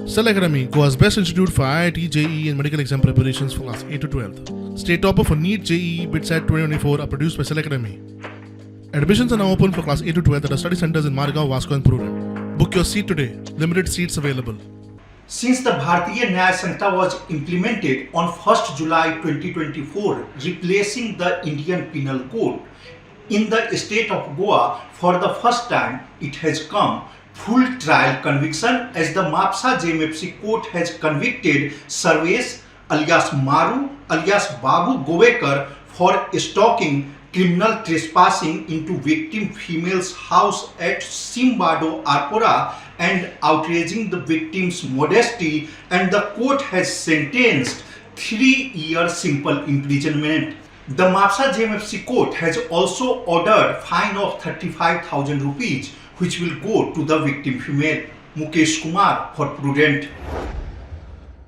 Cell Academy, Goa's best institute for IIT, JEE and medical exam preparations for class 8 to 12th. State topper for NEET, JEE, BITSAT 2024 are produced by Cell Academy. Admissions are now open for class 8 to 12th at our study centers in Margao, Vasco and Prudent. Book your seat today. Limited seats available. Since the Bharatiya Nyaya Sanhita was implemented on 1st July 2024, replacing the Indian Penal Code, in the state of Goa, for the first time, it has come full trial conviction as the Mapsa JMFC court has convicted Sarvesh alias Maru alias Babu Govekar for stalking, criminal trespassing into victim female's house at Simbado, Arpora and outraging the victim's modesty, and the court has sentenced 3 years simple imprisonment. The Mapsa JMFC court has also ordered fine of 35,000 rupees which will go to the victim female. Mukesh Kumar for Prudent.